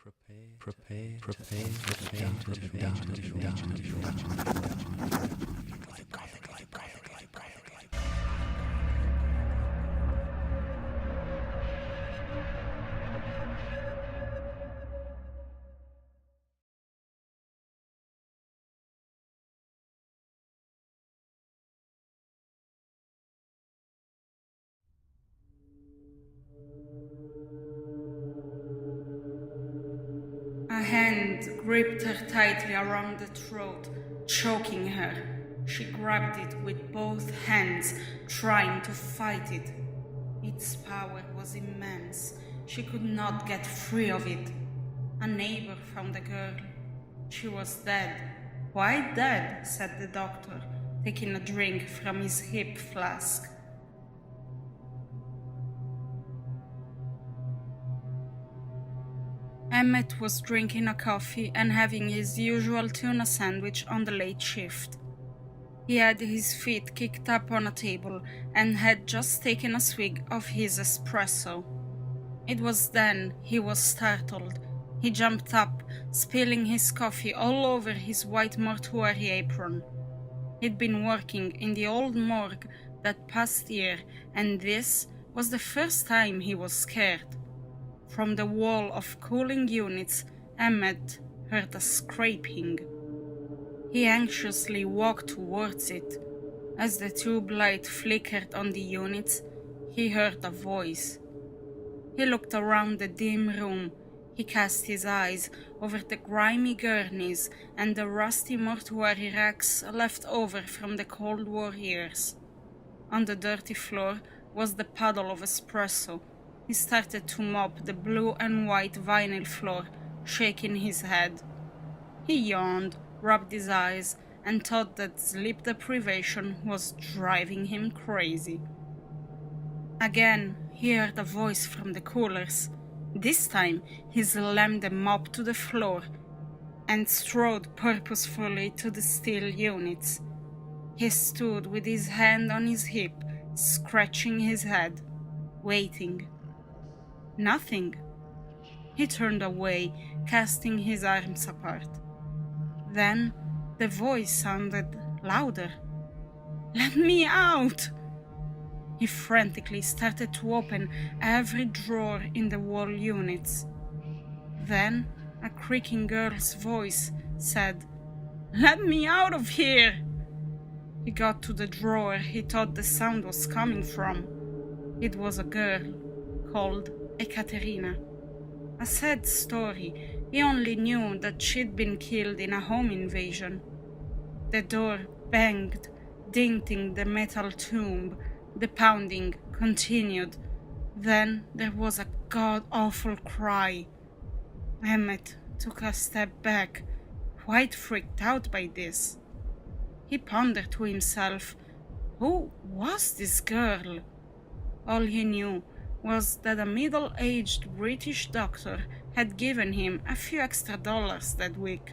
Prepare to A hand gripped her tightly around the throat, choking her. She grabbed it with both hands, trying to fight it. Its power was immense. She could not get free of it. A neighbor found the girl. She was dead. Quite dead, said the doctor, taking a drink from his hip flask. Emmett was drinking a coffee and having his usual tuna sandwich on the late shift. He had his feet kicked up on a table and had just taken a swig of his espresso. It was then he was startled. He jumped up, spilling his coffee all over his white mortuary apron. He'd been working in the old morgue that past year, and this was the first time he was scared. From the wall of cooling units, Emmett heard a scraping. He anxiously walked towards it. As the tube light flickered on the units, he heard a voice. He looked around the dim room. He cast his eyes over the grimy gurneys and the rusty mortuary racks left over from the Cold War years. On the dirty floor was the puddle of espresso. He started to mop the blue and white vinyl floor, shaking his head. He yawned, rubbed his eyes, and thought that sleep deprivation was driving him crazy. Again, he heard a voice from the coolers. This time, he slammed the mop to the floor and strode purposefully to the steel units. He stood with his hand on his hip, scratching his head, waiting. Nothing. He turned away, casting his arms apart. Then the voice sounded louder. "Let me out!" He frantically started to open every drawer in the wall units. Then a creaking girl's voice said, "Let me out of here!" He got to the drawer he thought the sound was coming from. It was a girl called Ekaterina. A sad story. He only knew that she'd been killed in a home invasion. The door banged, denting the metal tomb. The pounding continued. Then there was a god-awful cry. Emmett took a step back, quite freaked out by this. He pondered to himself, who was this girl? All he knew was that a middle-aged British doctor had given him a few extra dollars that week.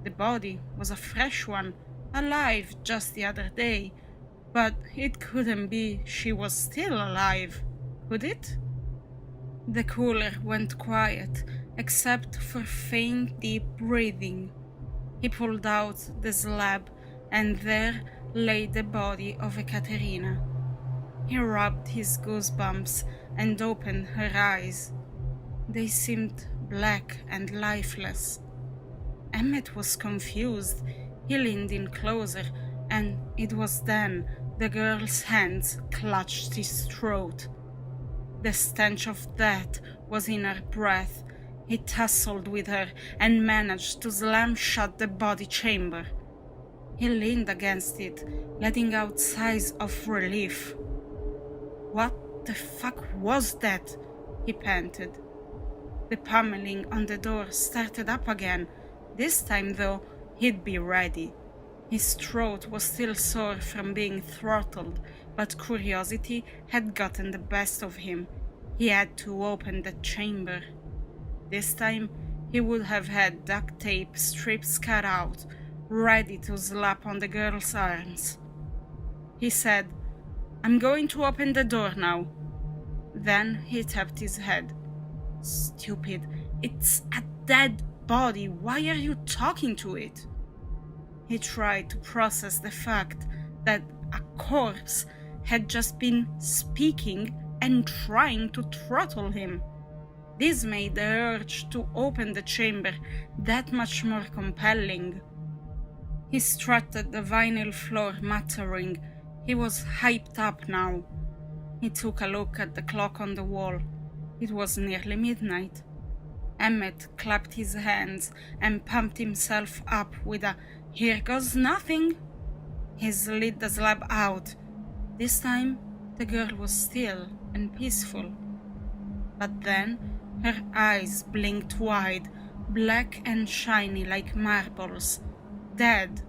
The body was a fresh one, alive just the other day, but it couldn't be she was still alive, could it? The cooler went quiet, except for faint, deep breathing. He pulled out the slab, and there lay the body of Ekaterina. He rubbed his goosebumps and opened her eyes. They seemed black and lifeless. Emmett was confused. He leaned in closer, and it was then the girl's hands clutched his throat. The stench of death was in her breath. He tussled with her and managed to slam shut the body chamber. He leaned against it, letting out sighs of relief. What the fuck was that? He panted. The pummeling on the door started up again. This time, though, he'd be ready. His throat was still sore from being throttled, but curiosity had gotten the best of him. He had to open the chamber. This time, he would have had duct tape strips cut out, ready to slap on the girl's arms. He said, "I'm going to open the door now." Then he tapped his head. Stupid, It's a dead body. Why are you talking to it? He tried to process the fact that a corpse had just been speaking and trying to throttle him. This made the urge to open the chamber that much more compelling. He strutted the vinyl floor, muttering. He was hyped up now. He took a look at the clock on the wall. It was nearly midnight. Emmett clapped his hands and pumped himself up with a "Here goes nothing." He slid the slab out. This time, the girl was still and peaceful. But then, her eyes blinked wide, black and shiny like marbles. Dead,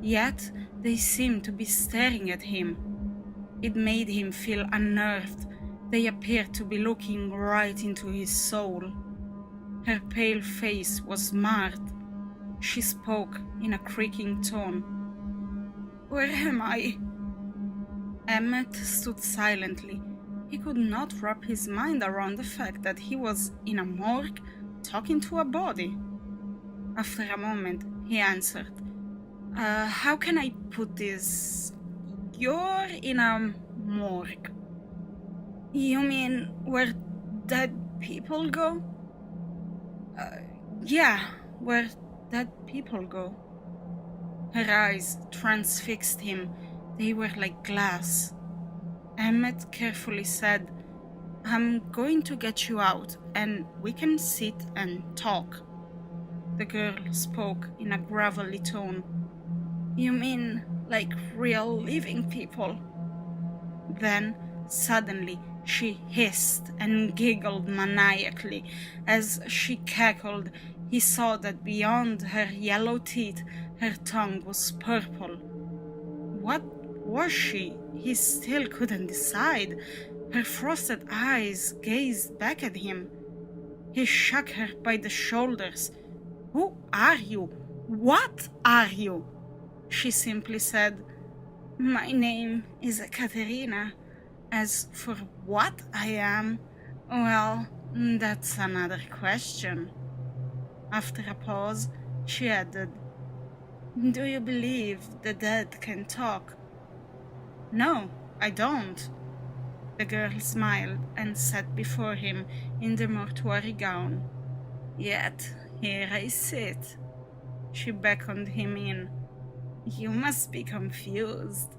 yet they seemed to be staring at him. It made him feel unnerved. They appeared to be looking right into his soul. Her pale face was marred. She spoke in a creaking tone. "Where am I?" Emmett stood silently. He could not wrap his mind around the fact that he was in a morgue talking to a body. After a moment, he answered, "How can I put this? You're in a morgue. You mean where dead people go?" Yeah, where dead people go." Her eyes transfixed him. They were like glass. Emmett carefully said, "I'm going to get you out, and we can sit and talk." The girl spoke in a gravelly tone. "You mean like real living people?" Then, suddenly, she hissed and giggled maniacally. As she cackled, he saw that beyond her yellow teeth, her tongue was purple. What was she? He still couldn't decide. Her frosted eyes gazed back at him. He shook her by the shoulders. "Who are you? What are you?" She simply said, "My name is Ekaterina. As for what I am, well, that's another question." After a pause, she added, "Do you believe the dead can talk?" "No, I don't." The girl smiled and sat before him in the mortuary gown. "Yet here I sit." She beckoned him in. "You must be confused."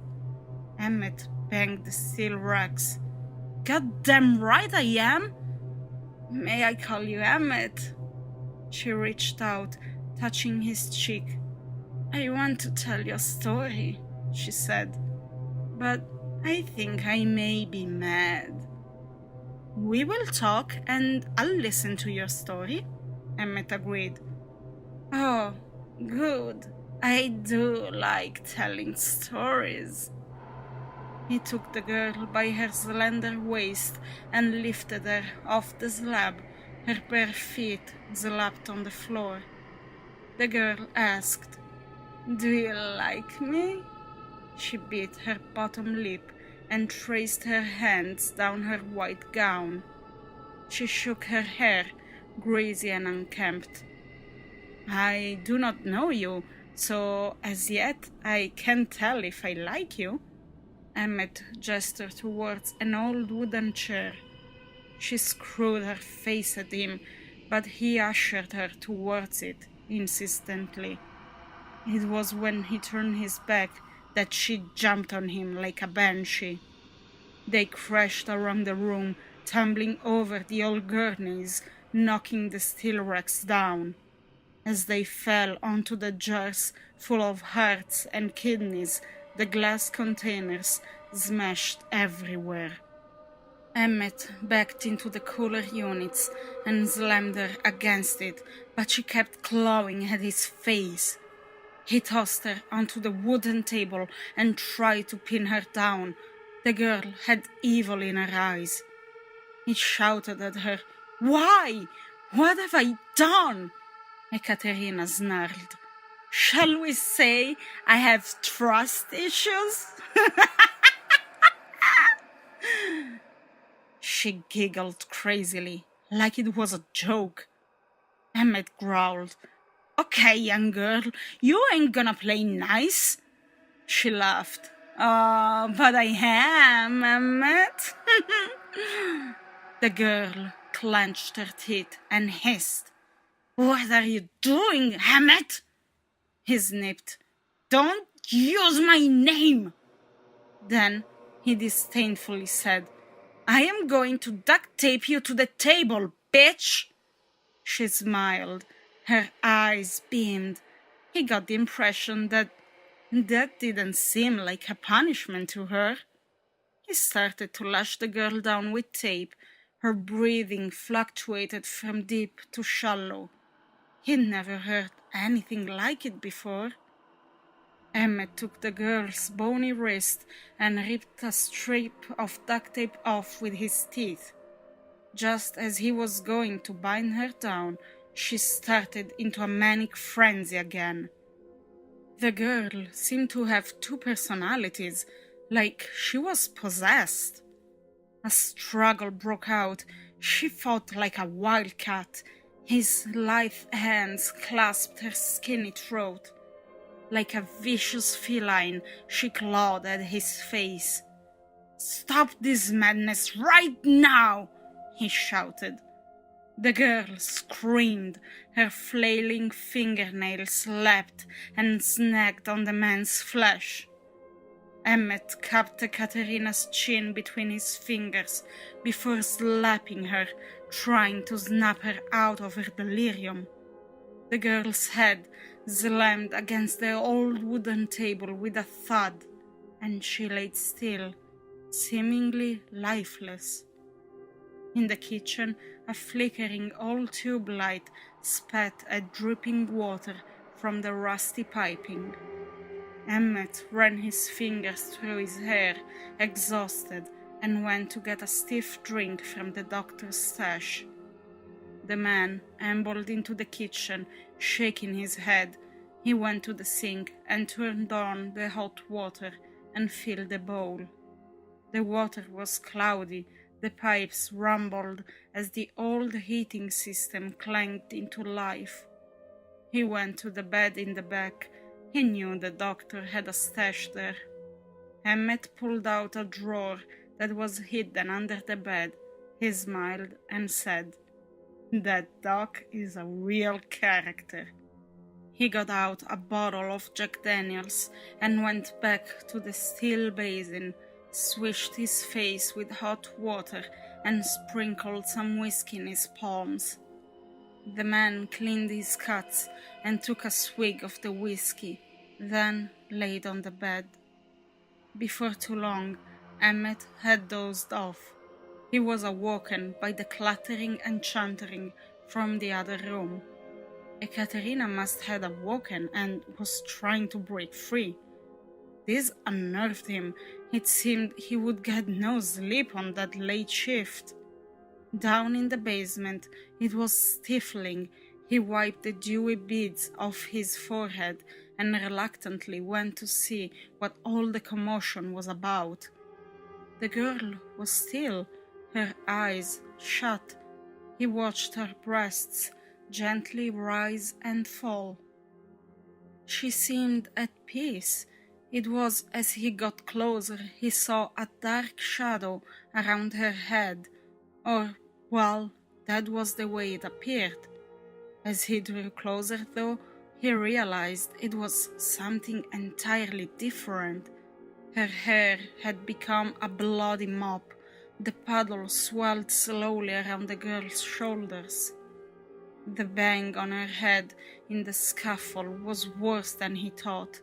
Emmett banged the steel racks. "Goddamn right I am!" "May I call you Emmett?" She reached out, touching his cheek. "I want to tell your story," she said, "but I think I may be mad." "We will talk and I'll listen to your story," Emmett agreed. "Oh, good. I do like telling stories." He took the girl by her slender waist and lifted her off the slab. Her bare feet slapped on the floor. The girl asked, "Do you like me?" She bit her bottom lip and traced her hands down her white gown. She shook her hair, greasy and unkempt. "I do not know you, so as yet I can't tell if I like you." Emmett gestured towards an old wooden chair. She screwed her face at him, but he ushered her towards it insistently. It was when he turned his back that she jumped on him like a banshee. They crashed around the room, tumbling over the old gurneys, knocking the steel racks down. As they fell onto the jars full of hearts and kidneys, the glass containers smashed everywhere. Emmett backed into the cooler units and slammed her against it, but she kept clawing at his face. He tossed her onto the wooden table and tried to pin her down. The girl had evil in her eyes. He shouted at her, "Why? What have I done?" Ekaterina snarled. "Shall we say I have trust issues?" She giggled crazily, like it was a joke. Emmett growled. Okay, young girl, you ain't gonna play nice. She laughed. Oh, but I am, Emmett. The girl clenched her teeth and hissed. What are you doing, Emmett? He sniffed. Don't use my name. Then he disdainfully said, I am going to duct tape you to the table, bitch. She smiled. Her eyes beamed. He got the impression that didn't seem like a punishment to her. He started to lash the girl down with tape. Her breathing fluctuated from deep to shallow. He'd never heard anything like it before. Emmett took the girl's bony wrist and ripped a strip of duct tape off with his teeth. Just as he was going to bind her down, she started into a manic frenzy again. The girl seemed to have two personalities, like she was possessed. A struggle broke out. She fought like a wildcat. His lithe hands clasped her skinny throat. Like a vicious feline, she clawed at his face. Stop this madness right now, he shouted. The girl screamed. Her flailing fingernails slapped and snagged on the man's flesh. Emmett cupped Katerina's chin between his fingers before slapping her, trying to snap her out of her delirium. The girl's head slammed against the old wooden table with a thud, and she lay still, seemingly lifeless. In the kitchen, a flickering old tube light spat at dripping water from the rusty piping. Emmett ran his fingers through his hair, exhausted, and went to get a stiff drink from the doctor's stash. The man ambled into the kitchen, shaking his head. He went to the sink and turned on the hot water and filled the bowl. The water was cloudy. The pipes rumbled as the old heating system clanged into life. He went to the bed in the back. He knew the doctor had a stash there. Emmett pulled out a drawer that was hidden under the bed. He smiled and said, That doc is a real character. He got out a bottle of Jack Daniels and went back to the steel basin, swished his face with hot water, and sprinkled some whiskey in his palms. The man cleaned his cuts and took a swig of the whiskey, then laid on the bed. Before too long, Emmett had dozed off. He was awoken by the clattering and chantering from the other room. Ekaterina must have awoken and was trying to break free. This unnerved him. It seemed he would get no sleep on that late shift. Down in the basement, it was stifling. He wiped the dewy beads off his forehead and reluctantly went to see what all the commotion was about. The girl was still, her eyes shut. He watched her breasts gently rise and fall. She seemed at peace. It was as he got closer he saw a dark shadow around her head, or, well, that was the way it appeared. As he drew closer, though, he realized it was something entirely different. Her hair had become a bloody mop. The puddle swelled slowly around the girl's shoulders. The bang on her head in the scuffle was worse than he thought.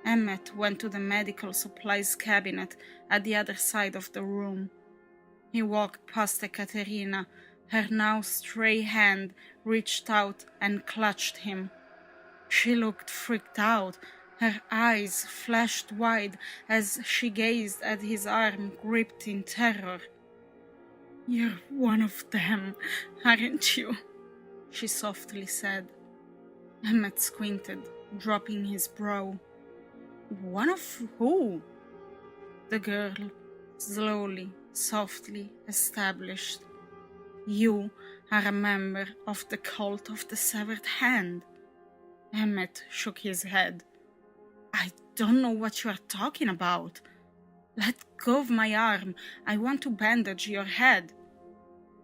Emmett went to the medical supplies cabinet at the other side of the room. He walked past Ekaterina. Her now stray hand reached out and clutched him. She looked freaked out. Her eyes flashed wide as she gazed at his arm gripped in terror. "You're one of them, aren't you?" she softly said. Emmett squinted, dropping his brow. "One of who?" The girl slowly, softly established. "You are a member of the cult of the severed hand. Emmett shook his head. I don't know what you are talking about. Let go of my arm. I want to bandage your head.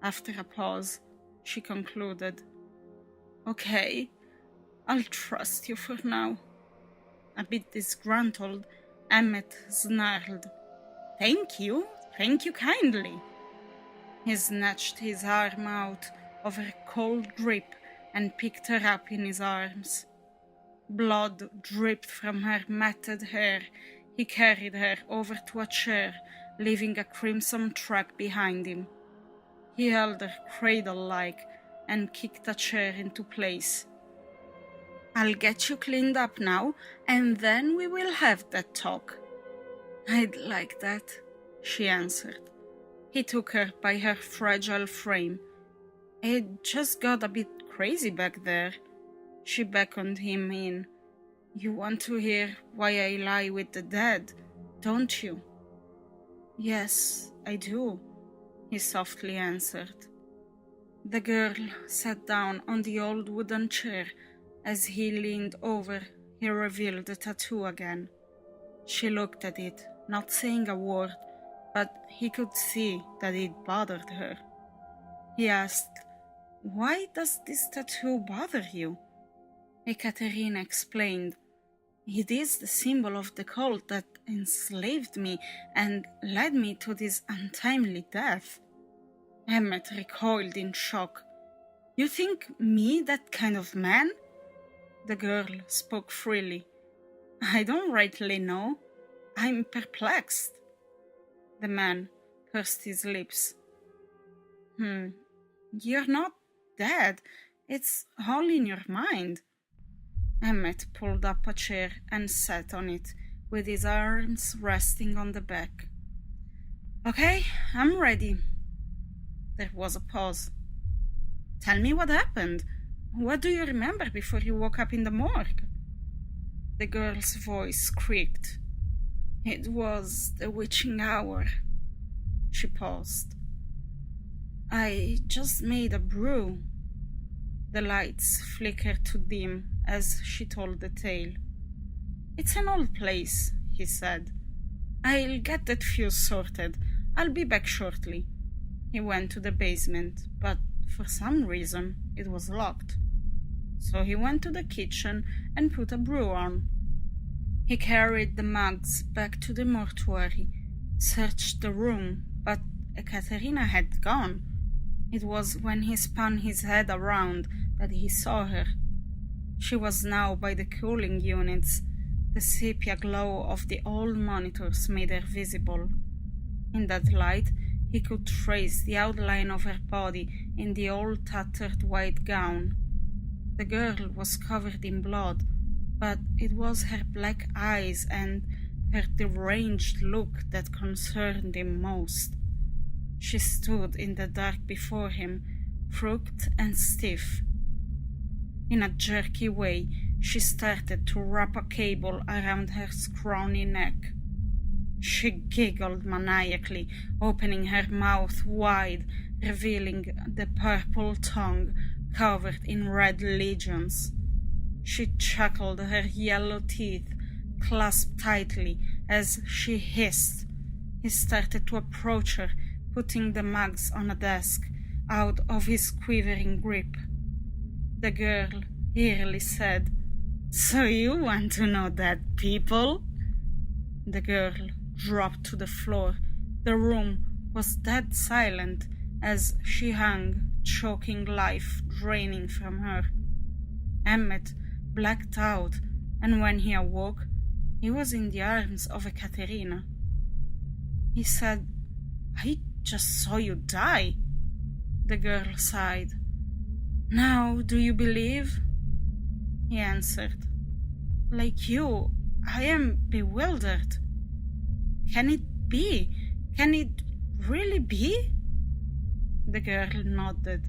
After a pause, she concluded. Okay, I'll trust you for now. A bit disgruntled, Emmett snarled. Thank you kindly. He snatched his arm out of her cold grip and picked her up in his arms. Blood dripped from her matted hair. He carried her over to a chair, leaving a crimson track behind him. He held her cradle-like and kicked a chair into place. I'll get you cleaned up now, and then we will have that talk. I'd like that, she answered. He took her by her fragile frame. It just got a bit crazy back there. She beckoned him in. You want to hear why I lie with the dead, don't you? Yes, I do, he softly answered. The girl sat down on the old wooden chair. As he leaned over, he revealed the tattoo again. She looked at it, not saying a word, but he could see that it bothered her. He asked, Why does this tattoo bother you? Ekaterina explained, It is the symbol of the cult that enslaved me and led me to this untimely death. Emmett recoiled in shock. You think me that kind of man? The girl spoke freely. I don't rightly know. I'm perplexed. The man pursed his lips. You're not dead. It's all in your mind. Emmett pulled up a chair and sat on it, with his arms resting on the back. Okay, I'm ready. There was a pause. Tell me what happened. What do you remember before you woke up in the morgue? The girl's voice creaked. It was the witching hour. She paused. I just made a brew. The lights flickered to dim as she told the tale. It's an old place, he said. I'll get that fuse sorted. I'll be back shortly. He went to the basement, but for some reason it was locked. So he went to the kitchen and put a brew on. He carried the mugs back to the mortuary, searched the room, but Ekaterina had gone. It was when he spun his head around that he saw her. She was now by the cooling units. The sepia glow of the old monitors made her visible. In that light, he could trace the outline of her body in the old tattered white gown. The girl was covered in blood, but it was her black eyes and her deranged look that concerned him most. She stood in the dark before him, crooked and stiff. In a jerky way, she started to wrap a cable around her scrawny neck. She giggled maniacally, opening her mouth wide, revealing the purple tongue covered in red legions. She chuckled, her yellow teeth clasped tightly as she hissed. He started to approach her, putting the mugs on a desk, out of his quivering grip. The girl eerily said, So you want to know that, people? The girl dropped to the floor. The room was dead silent as she hung, choking life draining from her. Emmett blacked out, and when he awoke, he was in the arms of Ekaterina. He said, I just saw you die. The girl sighed. Now do you believe? He answered. Like you, I am bewildered. Can it be? Can it really be? The girl nodded.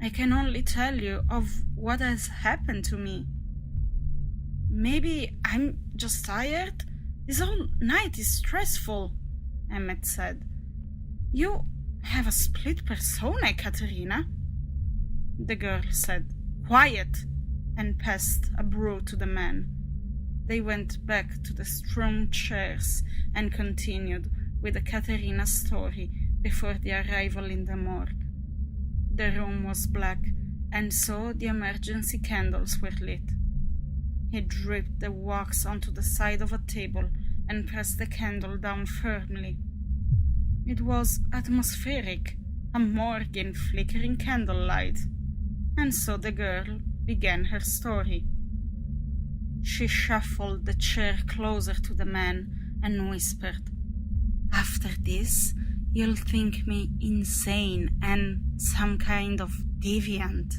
I can only tell you of what has happened to me. Maybe I'm just tired? This whole night is stressful, Emmett said. You have a split persona, Katerina. The girl said, "Quiet!" and passed a brew to the man. They went back to the strewn chairs and continued with the Katerina story before the arrival in the morgue. The room was black, and so the emergency candles were lit. He dripped the wax onto the side of a table and pressed the candle down firmly. It was atmospheric, a morgue in flickering candlelight, and so the girl began her story. She shuffled the chair closer to the man and whispered, "After this, you'll think me insane and some kind of deviant."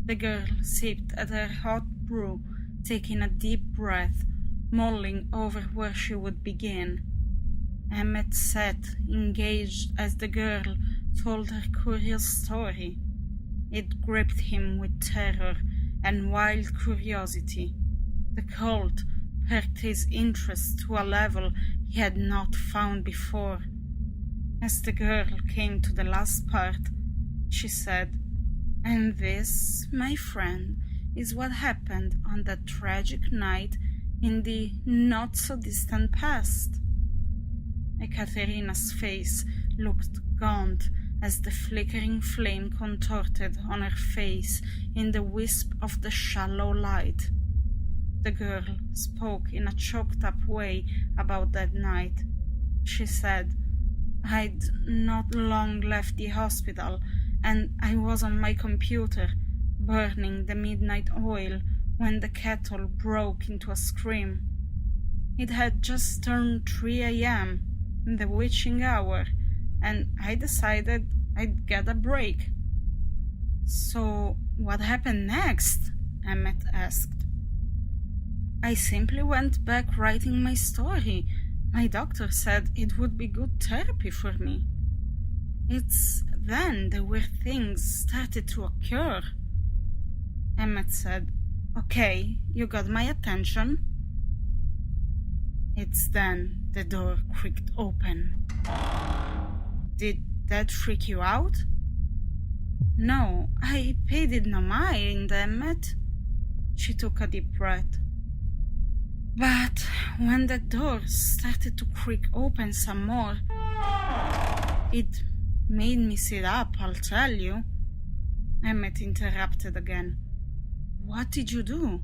The girl sipped at her hot brew, taking a deep breath, mulling over where she would begin. Emmett sat, engaged as the girl told her curious story. It gripped him with terror and wild curiosity. The cult perked his interest to a level he had not found before. As the girl came to the last part, she said, "And this, my friend, is what happened on that tragic night in the not-so-distant past." Ekaterina's face looked gaunt as the flickering flame contorted on her face in the wisp of the shallow light. The girl spoke in a choked-up way about that night. She said, "I'd not long left the hospital, and I was on my computer, burning the midnight oil, when the kettle broke into a scream. It had just turned 3 a.m., the witching hour, and I decided I'd get a break." "So what happened next?" Emmett asked. "I simply went back writing my story. My doctor said it would be good therapy for me. It's then the weird things started to occur." Emmett said, "Okay, you got my attention." It's then the door creaked open. "Did that freak you out?" "No, I paid it no mind, Emmett." She took a deep breath. "But when the door started to creak open some more, it made me sit up, I'll tell you." Emmett interrupted again. "What did you do?"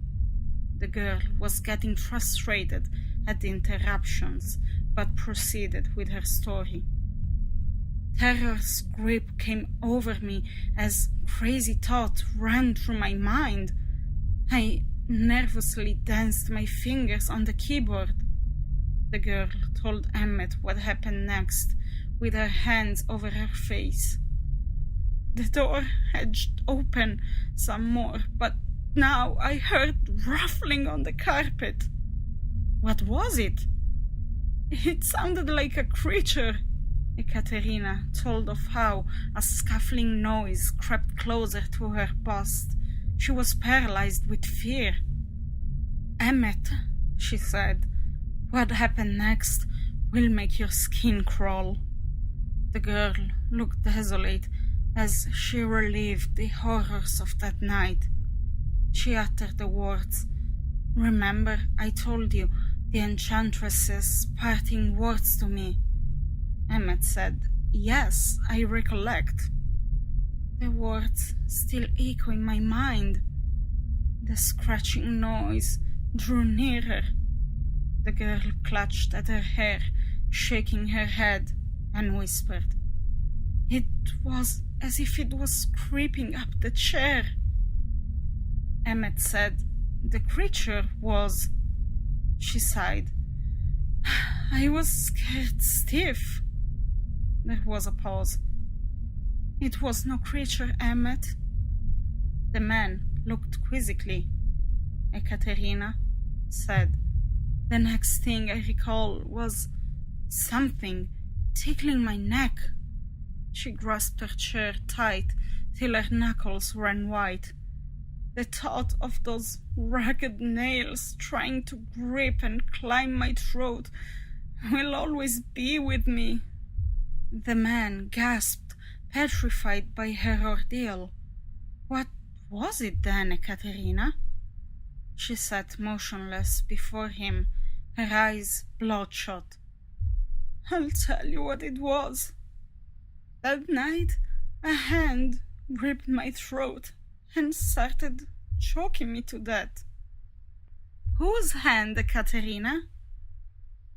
The girl was getting frustrated at the interruptions, but proceeded with her story. "Terror's grip came over me as crazy thoughts ran through my mind. I nervously danced my fingers on the keyboard." The girl told Emmett what happened next, with her hands over her face. "The door edged open some more, but now I heard ruffling on the carpet." "What was it?" "It sounded like a creature." Ekaterina told of how a scuffling noise crept closer to her bust. She was paralyzed with fear. "Emmett," she said, "what happened next will make your skin crawl." The girl looked desolate as she relived the horrors of that night. She uttered the words, "Remember I told you the enchantress's parting words to me?" Emmett said, "Yes, I recollect." The words still echo in my mind. The scratching noise drew nearer. The girl clutched at her hair, shaking her head, and whispered, "It was as if it was creeping up the chair." Emmett said, "The creature was..." She sighed. "I was scared stiff." There was a pause. "It was no creature, Emmett." The man looked quizzically. Ekaterina said, "The next thing I recall was something tickling my neck." She grasped her chair tight till her knuckles ran white. The thought of those ragged nails trying to grip and climb my throat will always be with me. The man gasped, petrified by her ordeal. What was it then, Ekaterina? She sat motionless before him, her eyes bloodshot. I'll tell you what it was. That night, a hand gripped my throat and started choking me to death. Whose hand, Ekaterina?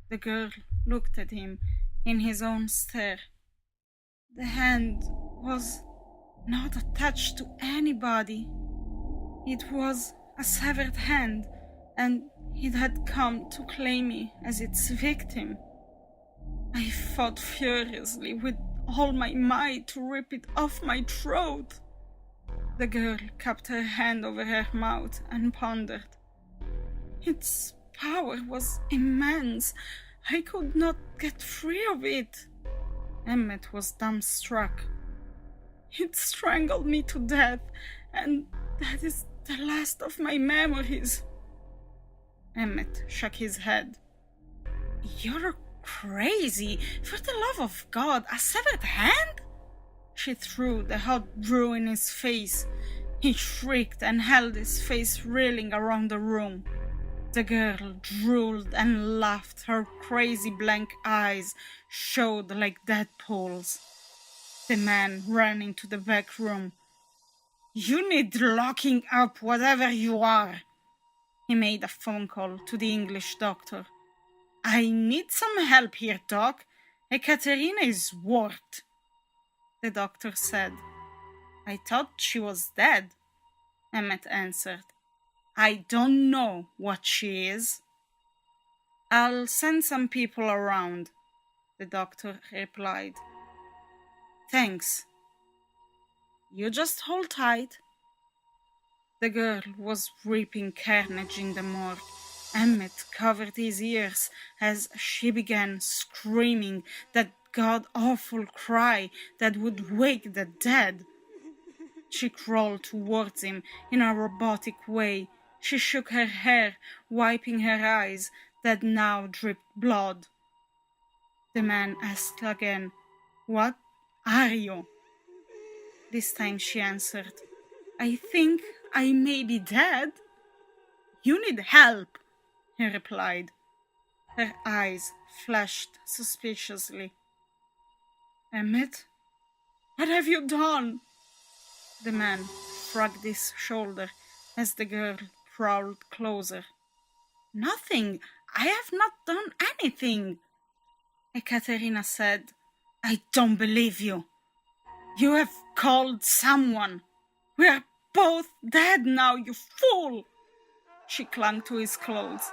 The girl looked at him in his own stare. The hand was not attached to anybody. It was a severed hand, and it had come to claim me as its victim. I fought furiously with all my might to rip it off my throat. The girl kept her hand over her mouth and pondered. Its power was immense. I could not get free of it. Emmett was dumbstruck. It strangled me to death, and that is the last of my memories. Emmett shook his head. You're crazy. For the love of God, a severed hand? She threw the hot brew in his face. He shrieked and held his face reeling around the room. The girl drooled and laughed. Her crazy blank eyes showed like Deadpool's. The man ran into the back room. You need locking up, whatever you are. He made a phone call to the English doctor. I need some help here, Doc. Ekaterina is warped. The doctor said. I thought she was dead, Emmett answered. I don't know what she is. I'll send some people around, the doctor replied. Thanks. You just hold tight. The girl was reaping carnage in the morgue. Emmett covered his ears as she began screaming that god-awful cry that would wake the dead. She crawled towards him in a robotic way. She shook her hair, wiping her eyes that now dripped blood. The man asked again, What are you? This time she answered, I think I may be dead. You need help, he replied. Her eyes flashed suspiciously. Emmett, what have you done? The man shrugged his shoulder as the girl prowled closer. Nothing. I have not done anything. Ekaterina said, I don't believe you. You have called someone. We are both dead now, you fool. She clung to his clothes.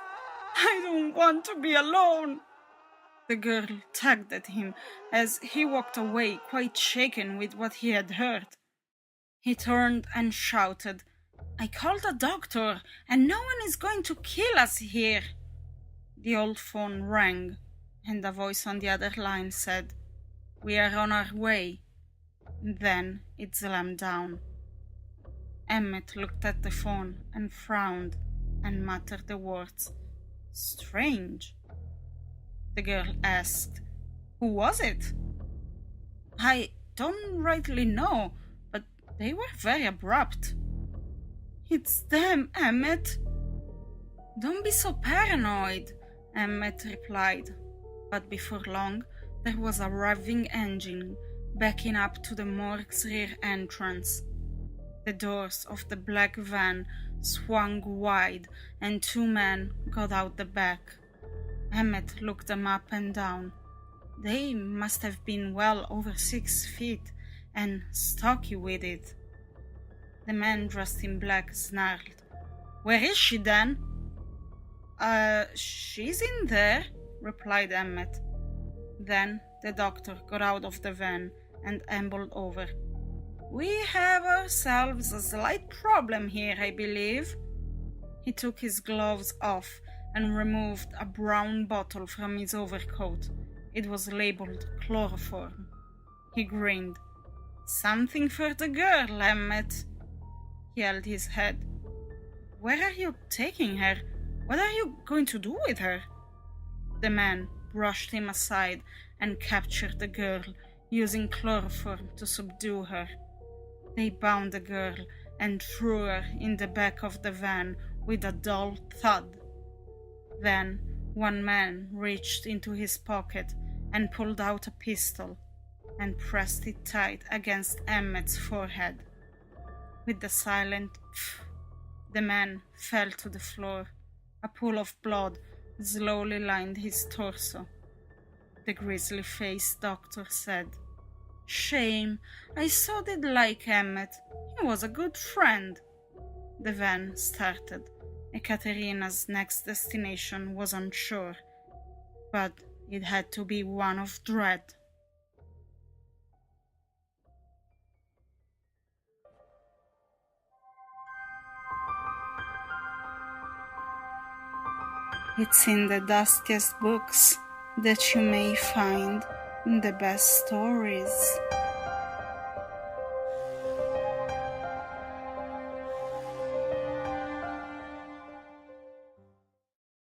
I don't want to be alone. The girl tugged at him as he walked away, quite shaken with what he had heard. He turned and shouted, I called a doctor, and no one is going to kill us here. The old phone rang, and a voice on the other line said, We are on our way. Then it slammed down. Emmett looked at the phone and frowned and muttered the words, Strange. The girl asked, Who was it? I don't rightly know, but they were very abrupt. It's them, Emmett. Don't be so paranoid, Emmett replied. But before long, there was a revving engine backing up to the morgue's rear entrance. The doors of the black van swung wide, and two men got out the back. Emmett looked them up and down. They must have been well over 6 feet, and stocky with it. The man dressed in black snarled, Where is she then? She's in there, replied Emmett. Then the doctor got out of the van and ambled over. We have ourselves a slight problem here, I believe. He took his gloves off and removed a brown bottle from his overcoat. It was labeled chloroform. He grinned. Something for the girl, Emmett. He held his head. Where are you taking her? What are you going to do with her? The man brushed him aside and captured the girl, using chloroform to subdue her. They bound the girl and threw her in the back of the van with a dull thud. Then one man reached into his pocket and pulled out a pistol and pressed it tight against Emmet's forehead. With a silent pff, the man fell to the floor. A pool of blood slowly lined his torso. The grisly-faced doctor said, "Shame, I so did like Emmet. He was a good friend." The van started. Ekaterina's next destination was unsure, but it had to be one of dread. It's in the dustiest books that you may find the best stories.